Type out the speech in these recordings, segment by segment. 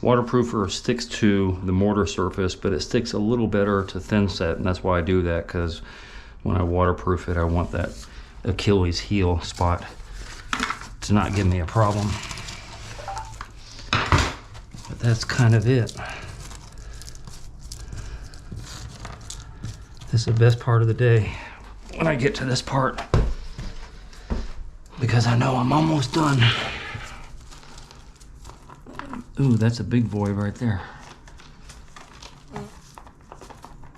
waterproofer sticks to the mortar surface, but it sticks a little better to thin set, and that's why I do that, because when I waterproof it, I want that Achilles heel spot to not give me a problem. But that's kind of it. This is the best part of the day, when I get to this part, because I know I'm almost done. Ooh, that's a big boy right there.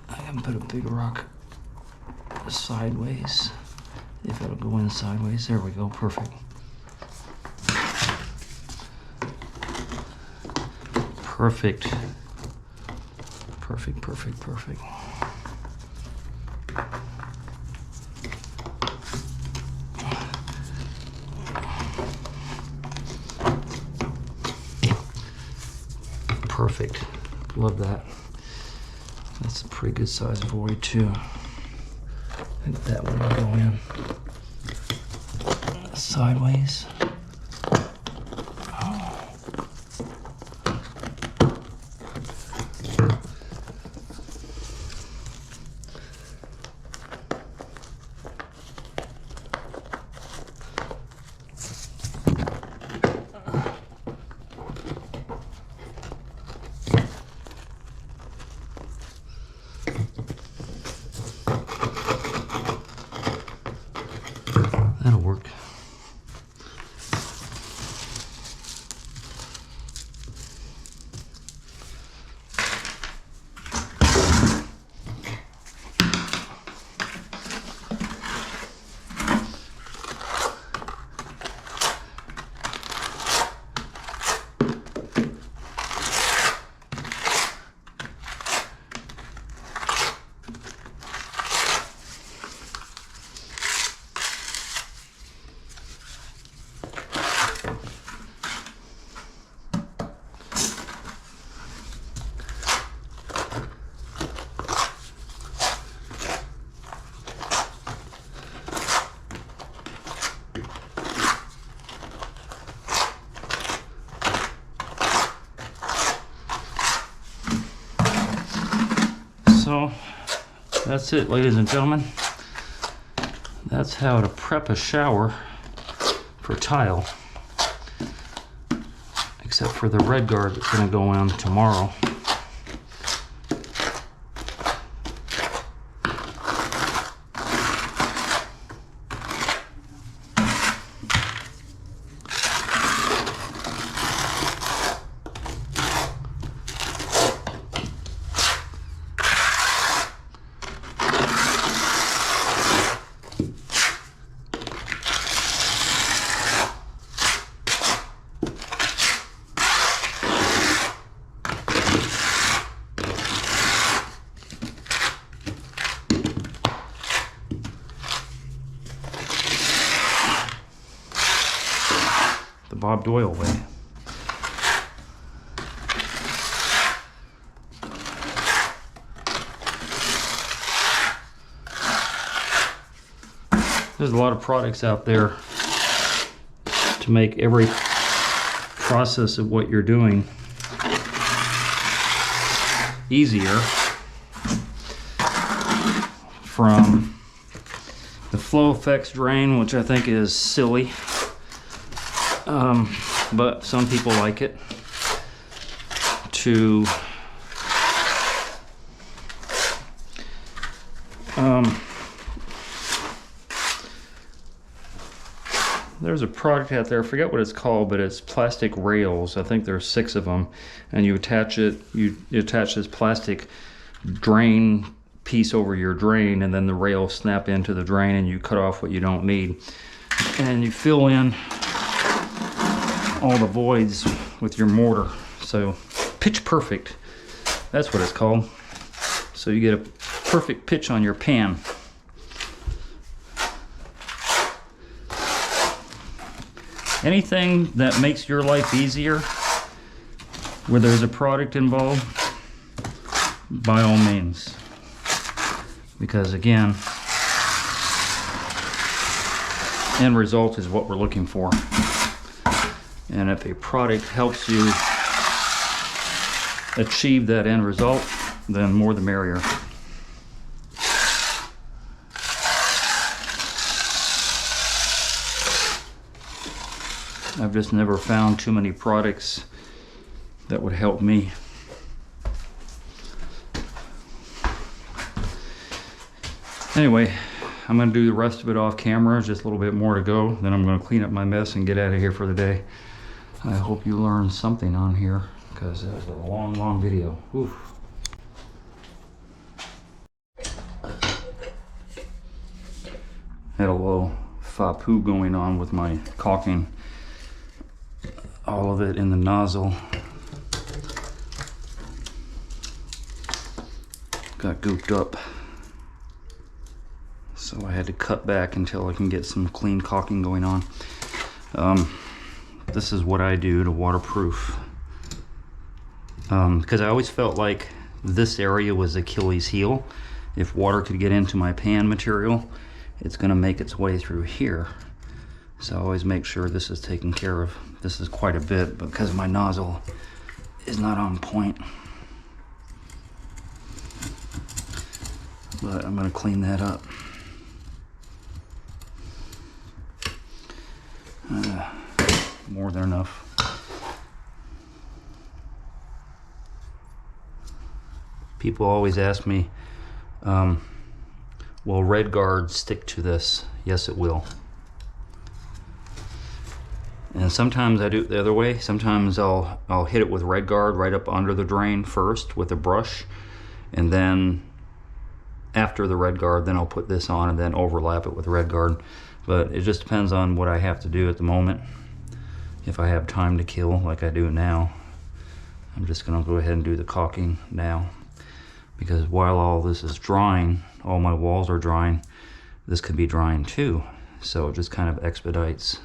I can put a big rock sideways, if it'll go in sideways. There we go, perfect. Perfect. Perfect, perfect, perfect. Perfect. Love that. That's a pretty good size void too. I think that one will go in sideways. That'll work. So that's it, ladies and gentlemen. That's how to prep a shower for tile, except for the red guard that's going to go on tomorrow. The Bob Doyle way. There's a lot of products out there to make every process of what you're doing easier. From the Flow Effects drain, which I think is silly, but some people like it, to there's a product out there, I forget what it's called, but it's plastic rails. I think there's 6 of them, and you attach it, you attach this plastic drain piece over your drain, and then the rails snap into the drain, and you cut off what you don't need, and you fill in all the voids with your mortar. So pitch perfect, that's what it's called. So you get a perfect pitch on your pan. Anything that makes your life easier, where there's a product involved, by all means. Because again, end result is what we're looking for. And if a product helps you achieve that end result, then more the merrier. I've just never found too many products that would help me. Anyway, I'm going to do the rest of it off camera, just a little bit more to go. Then I'm going to clean up my mess and get out of here for the day. I hope you learned something on here, because it was a long video. Oof. Had a little faux going on with my caulking. All of it in the nozzle. Got gooped up. So I had to cut back until I can get some clean caulking going on. This is what I do to waterproof. Because I always felt like this area was Achilles heel. If water could get into my pan material, it's gonna make its way through here. So I always make sure this is taken care of. This is quite a bit because my nozzle is not on point. But I'm gonna clean that up. More than enough. People always ask me, will Red Guard stick to this? Yes, it will. And sometimes I do it the other way. Sometimes I'll hit it with Red Guard right up under the drain first with a brush, and then after the Red Guard, then I'll put this on and then overlap it with Red Guard. But it just depends on what I have to do at the moment. If I have time to kill like I do now, I'm just gonna go ahead and do the caulking now. Because while all this is drying, all my walls are drying, this could be drying too. So it just kind of expedites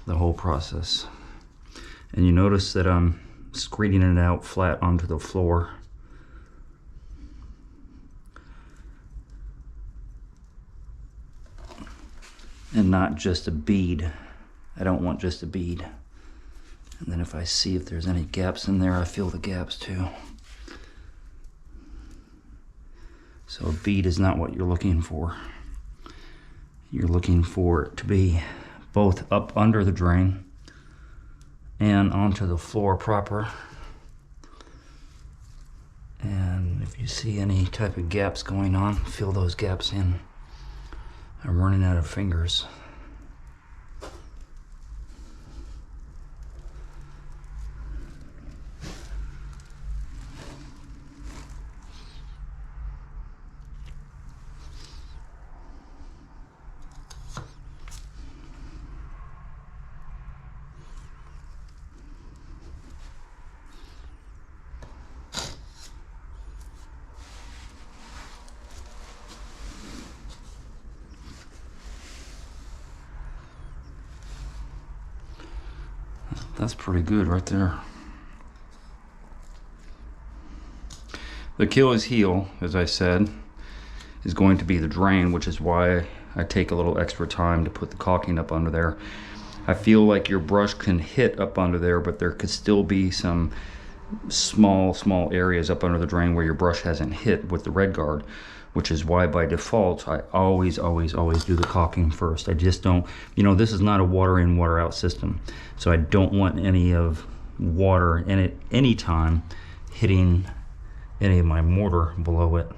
the whole process. And you notice that I'm screeding it out flat onto the floor. And not just a bead. I don't want just a bead. And then if I see if there's any gaps in there, I fill the gaps too. So a bead is not what you're looking for. You're looking for it to be both up under the drain and onto the floor proper. And if you see any type of gaps going on, fill those gaps in. I'm running out of fingers. That's pretty good right there. The Achilles heel, as I said, is going to be the drain, which is why I take a little extra time to put the caulking up under there. I feel like your brush can hit up under there, but there could still be some small areas up under the drain where your brush hasn't hit with the Red Guard, which is why by default I always do the caulking first. I just don't, you know, this is not a water in, water out system, so I don't want any of water in it any time hitting any of my mortar below it.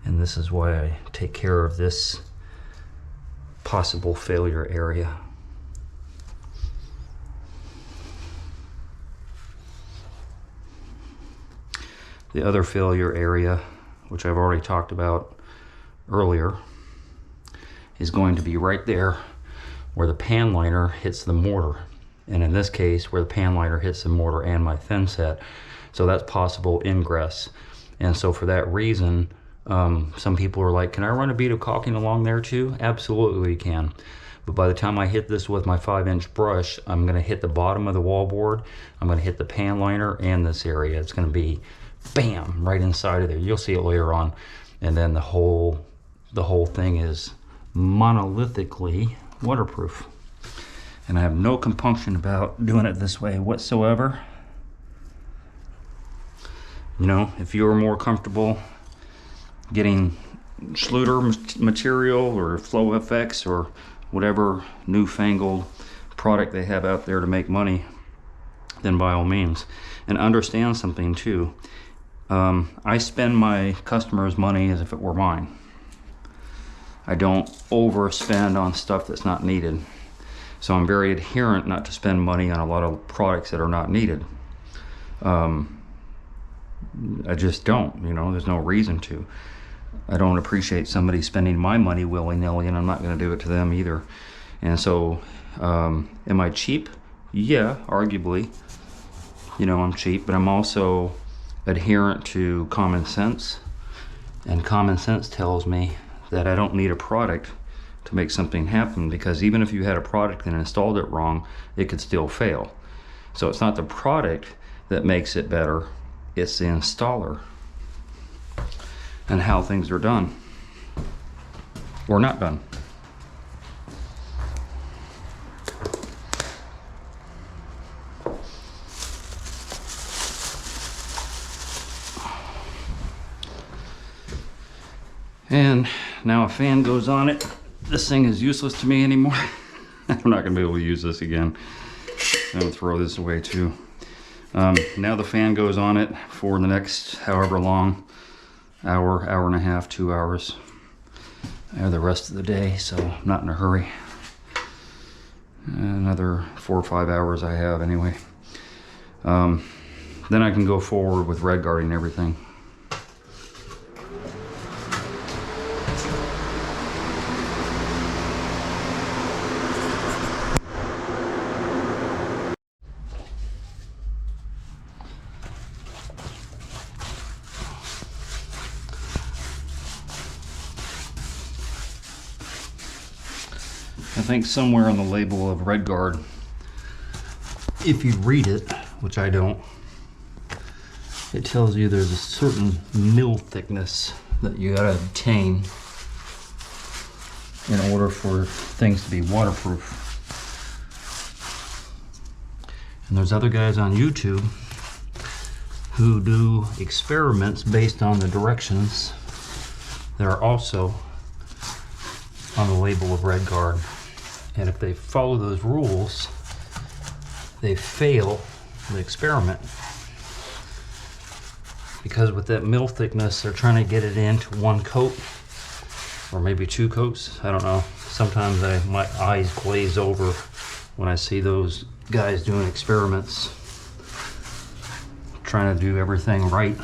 And this is why I take care of this possible failure area. The other failure area, which I've already talked about earlier, is going to be right there where the pan liner hits the mortar. And in this case, where the pan liner hits the mortar and my thin set. So that's possible ingress. And so for that reason, some people are like, can I run a bead of caulking along there too? Absolutely you can. But by the time I hit this with my 5-inch brush, I'm gonna hit the bottom of the wallboard, I'm gonna hit the pan liner and this area. It's gonna be bam, right inside of there. You'll see it later on. And then the whole thing is monolithically waterproof. And I have no compunction about doing it this way whatsoever. You know, if you're more comfortable getting Schluter material or Flow FX or whatever newfangled product they have out there to make money, then by all means. And understand something too. I spend my customers' money as if it were mine. I don't overspend on stuff that's not needed. So I'm very adherent not to spend money on a lot of products that are not needed. I just don't, you know, there's no reason to. I don't appreciate somebody spending my money willy-nilly, and I'm not going to do it to them either. And so, am I cheap? Yeah, arguably. You know, I'm cheap, but I'm also adherent to common sense. And common sense tells me that I don't need a product to make something happen, because even if you had a product and installed it wrong, it could still fail. So it's not the product that makes it better, it's the installer and how things are done or not done. And now a fan goes on it. This thing is useless to me anymore. I'm not gonna be able to use this again. I'm gonna throw this away too. Now the fan goes on it for the next however long, hour, hour and a half, 2 hours, or the rest of the day, so I'm not in a hurry. Another 4 or 5 hours I have anyway. Then I can go forward with red guarding everything. I think somewhere on the label of RedGuard, if you read it, which I don't, it tells you there's a certain mil thickness that you gotta obtain in order for things to be waterproof. And there's other guys on YouTube who do experiments based on the directions that are also on the label of RedGuard. And if they follow those rules, they fail the experiment. Because with that mil thickness, they're trying to get it into one coat, or maybe 2 coats, I don't know. Sometimes my eyes glaze over when I see those guys doing experiments, trying to do everything right.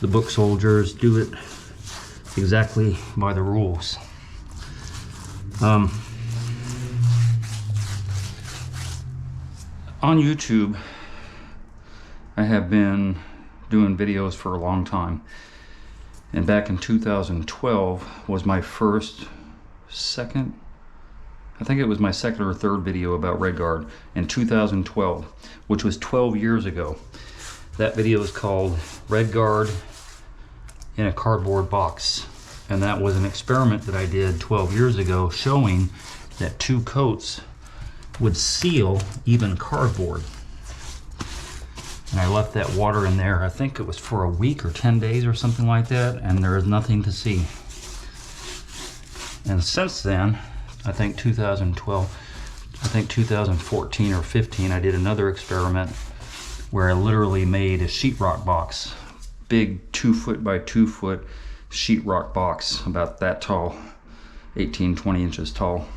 The book soldiers do it exactly by the rules. On YouTube, I have been doing videos for a long time. And back in 2012 was my second or third video about RedGuard in 2012, which was 12 years ago. That video is called RedGuard in a Cardboard Box. And that was an experiment that I did 12 years ago showing that 2 coats would seal even cardboard. And I left that water in there, I think it was for a week or 10 days or something like that, and there is nothing to see. And since then, I think 2014 or 15, I did another experiment where I literally made a sheetrock box, big 2 foot by 2 foot sheetrock box, about that tall, 18, 20 inches tall.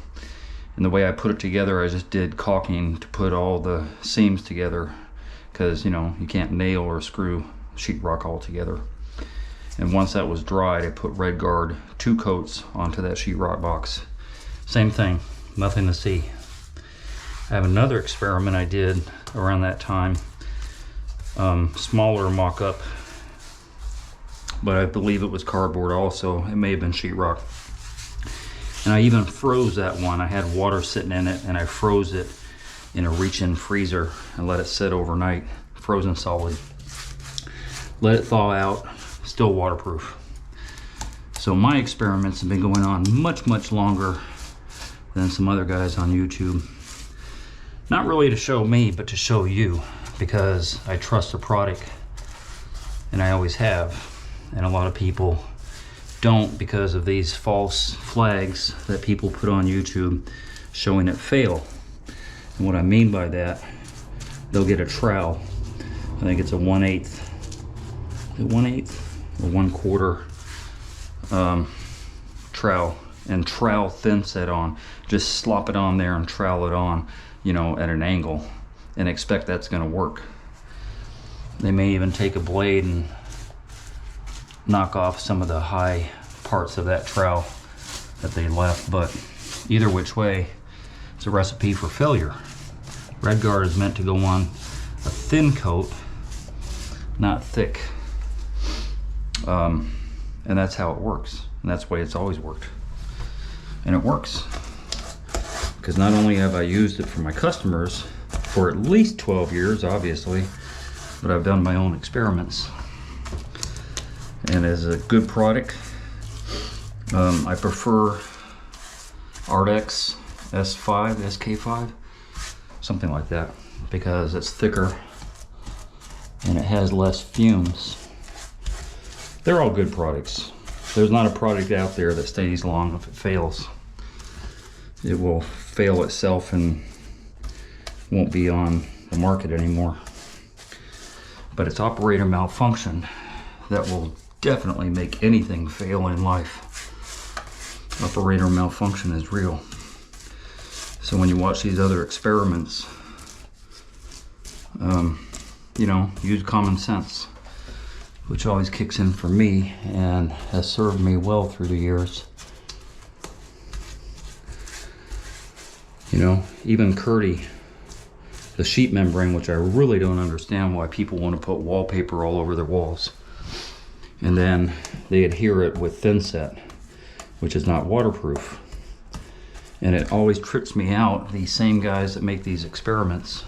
And the way I put it together, I just did caulking to put all the seams together, because you know, you can't nail or screw sheetrock all together. And once that was dried, I put RedGuard 2 coats onto that sheetrock box. Same thing, nothing to see. I have another experiment I did around that time, smaller mock-up, but I believe it was cardboard also. It may have been sheetrock. And I even froze that one. I had water sitting in it, and I froze it in a reach-in freezer and let it sit overnight, frozen solid. Let it thaw out, still waterproof. So my experiments have been going on much, much longer than some other guys on YouTube. Not really to show me, but to show you, because I trust the product and I always have. And a lot of people don't because of these false flags that people put on YouTube showing it fail. And what I mean by that, they'll get a trowel. I think it's a 1/8, is it 1/8 or 1/4 trowel, and trowel thin set on. Just slop it on there and trowel it on, you know, at an angle, and expect that's gonna work. They may even take a blade and knock off some of the high parts of that trowel that they left, but either which way, it's a recipe for failure. RedGuard is meant to go on a thin coat, not thick. And that's how it works. And that's the way it's always worked. And it works. Because not only have I used it for my customers for at least 12 years, obviously, but I've done my own experiments. And as a good product, I prefer Ardex S5, SK5, something like that, because it's thicker and it has less fumes. They're all good products. There's not a product out there that stays long. If it fails, it will fail itself and won't be on the market anymore. But it's operator malfunction that will definitely make anything fail in life. Operator malfunction is real. So when you watch these other experiments, you know, use common sense, which always kicks in for me and has served me well through the years. You know, even Kerdi, the sheet membrane, which I really don't understand why people want to put wallpaper all over their walls. And then they adhere it with thin set, which is not waterproof. And it always trips me out, these same guys that make these experiments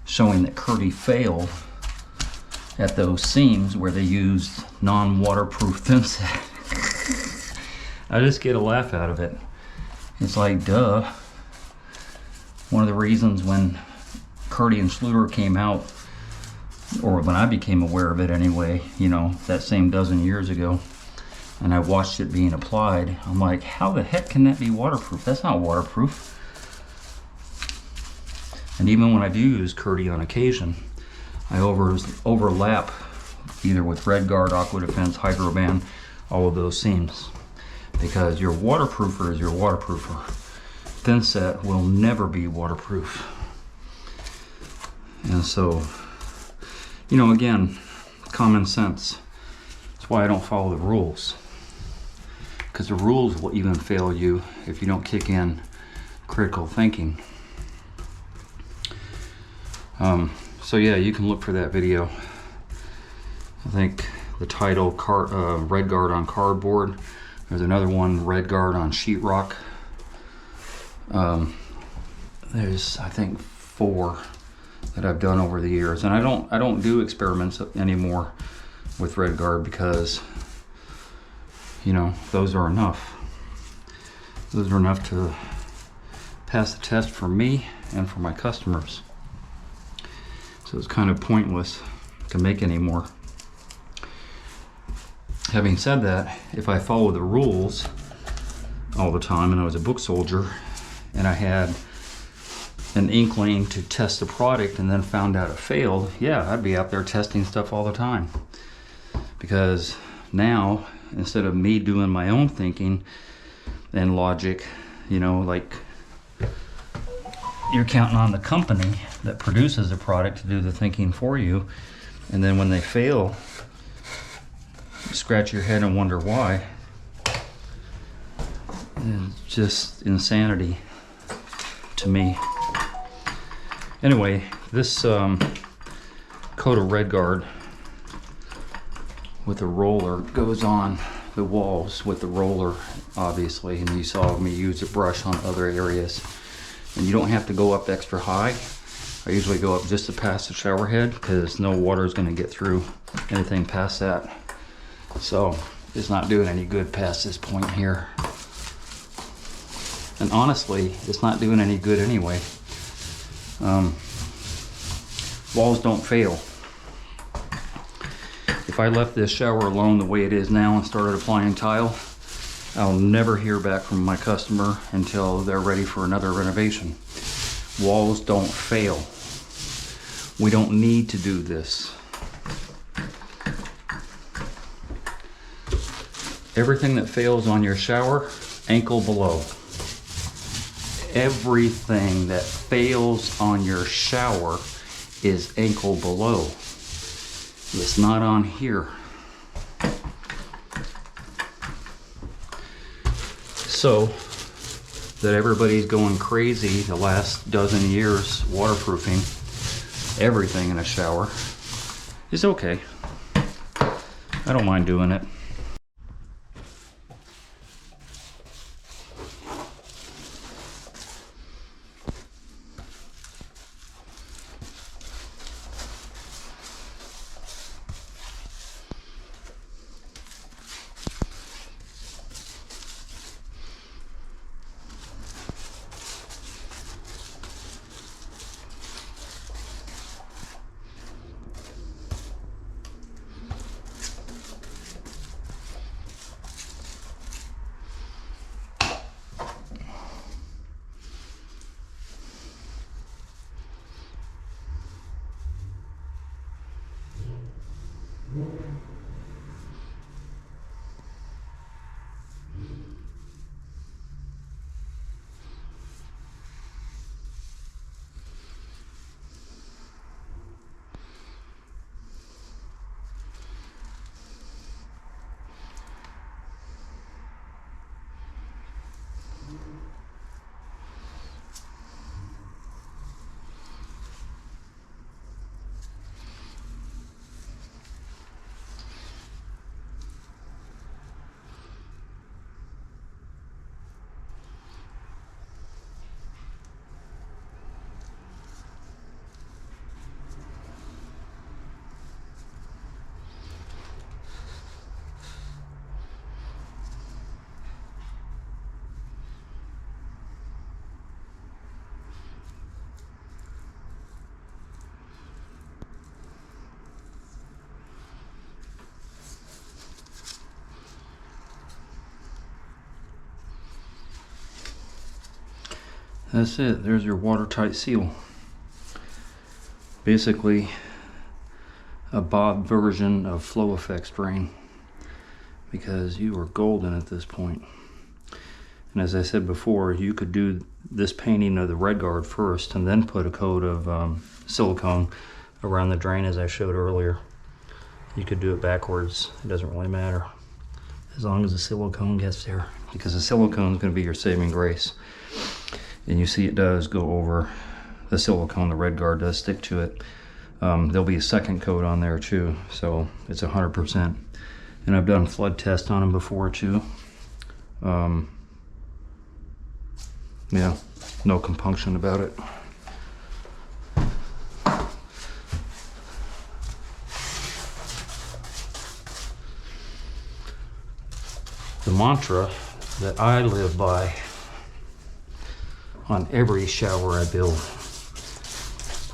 showing that Kerdi failed at those seams where they used non-waterproof thin set. I just get a laugh out of it. It's like, duh. One of the reasons when Kerdi and Schluter came out, or when I became aware of it anyway, you know, that same dozen years ago, and I watched it being applied, I'm like, how the heck can that be waterproof? That's not waterproof. And even when I do use Kerdi on occasion, I overlap either with RedGuard, Aqua Defense, Hydroban, all of those seams, because your waterproofer is your waterproofer. Thin set will never be waterproof. And so, you know, again, common sense. That's why I don't follow the rules, because the rules will even fail you if you don't kick in critical thinking. So yeah, you can look for that video. I think the title, RedGuard on cardboard. There's another one, RedGuard on sheetrock. There's, I think, 4 that I've done over the years, and I don't do experiments anymore with RedGuard because, you know, those are enough. Those are enough to pass the test for me and for my customers. So it's kind of pointless to make any more. Having said that, if I follow the rules all the time, and I was a book soldier, and I had an inkling to test the product and then found out it failed, yeah, I'd be out there testing stuff all the time. Because now, instead of me doing my own thinking and logic, you know, like, you're counting on the company that produces the product to do the thinking for you, and then when they fail, you scratch your head and wonder why. It's just insanity to me. Anyway, this coat of RedGuard with the roller goes on the walls with the roller, obviously, and you saw me use a brush on other areas. And you don't have to go up extra high. I usually go up just to past the shower head because no water is going to get through anything past that. So it's not doing any good past this point here. And honestly, it's not doing any good anyway. Walls don't fail. If I left this shower alone the way it is now and started applying tile, I'll never hear back from my customer until they're ready for another renovation. Walls don't fail. We don't need to do this. Everything that fails on your shower, ankle below. Everything that fails on your shower is ankle below. It's not on here. So that everybody's going crazy the last dozen years waterproofing everything in a shower is okay. I don't mind doing it. That's it. There's your watertight seal. Basically a Bob version of Flow Effects drain, because you are golden at this point. And as I said before, you could do this painting of the RedGuard first and then put a coat of silicone around the drain as I showed earlier. You could do it backwards. It doesn't really matter as long as the silicone gets there, because the silicone is going to be your saving grace. And you see it does go over the silicone. The RedGuard does stick to it. There'll be a second coat on there too, so it's 100%. And I've done flood tests on them before too. Yeah, no compunction about it. The mantra that I live by on every shower I build,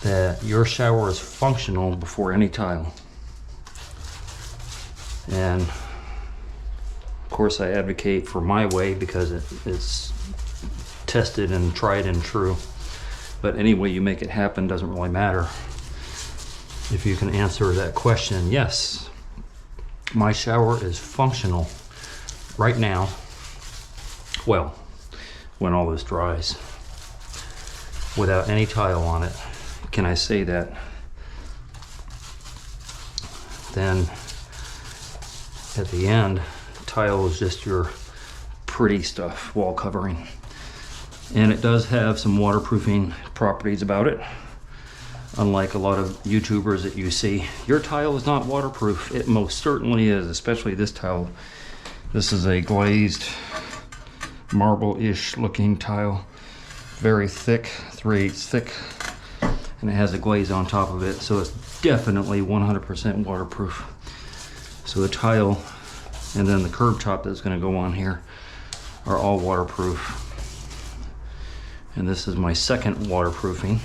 that your shower is functional before any tile. And of course I advocate for my way because it's tested and tried and true. But any way you make it happen doesn't really matter. If you can answer that question, yes, my shower is functional right now. Well, when all this dries, without any tile on it. Can I say that? Then at the end, tile is just your pretty stuff, wall covering. And it does have some waterproofing properties about it. Unlike a lot of YouTubers that you see, your tile is not waterproof. It most certainly is, especially this tile. This is a glazed marble-ish looking tile. Very thick, 3/8 thick, and it has a glaze on top of it, so it's definitely 100% waterproof. So the tile and then the curb top that's going to go on here are all waterproof. And this is my second waterproofing.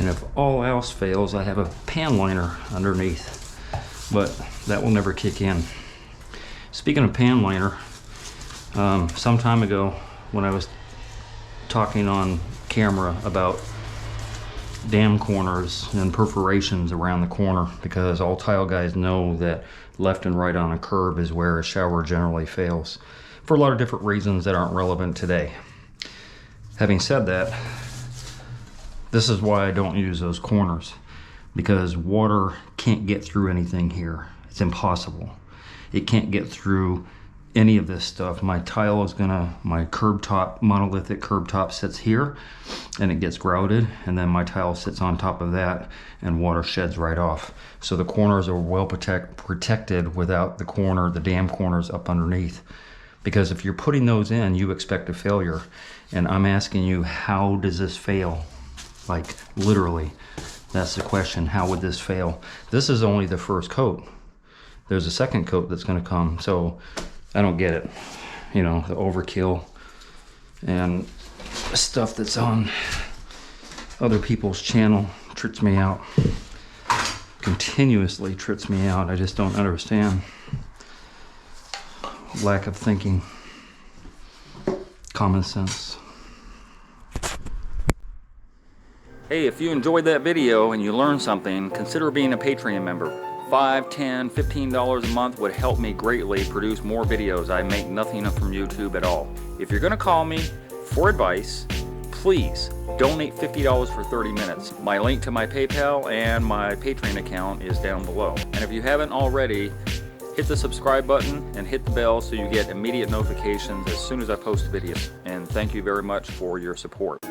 And if all else fails, I have a pan liner underneath, but that will never kick in. Speaking of pan liner, some time ago when I was talking on camera about dam corners and perforations around the corner, because all tile guys know that left and right on a curb is where a shower generally fails for a lot of different reasons that aren't relevant today. Having said that, this is why I don't use those corners, because water can't get through anything here. It's impossible. It can't get through any of this stuff. My tile is my curb top, monolithic curb top sits here and it gets grouted, and then my tile sits on top of that and water sheds right off. So the corners are well protected without the dam corners up underneath. Because if you're putting those in, you expect a failure. And I'm asking you, how does this fail? Like literally, that's the question. How would this fail? This is only the first coat. There's a second coat that's gonna come. So I don't get it. You know, the overkill and stuff that's on other people's channel trips me out. Continuously trips me out. I just don't understand. Lack of thinking. Common sense. Hey, if you enjoyed that video and you learned something, consider being a Patreon member. $5, $10, $15 a month would help me greatly produce more videos. I make nothing from YouTube at all. If you're gonna call me for advice, please donate $50 for 30 minutes. My link to my PayPal and my Patreon account is down below. And if you haven't already, hit the subscribe button and hit the bell so you get immediate notifications as soon as I post videos. And thank you very much for your support.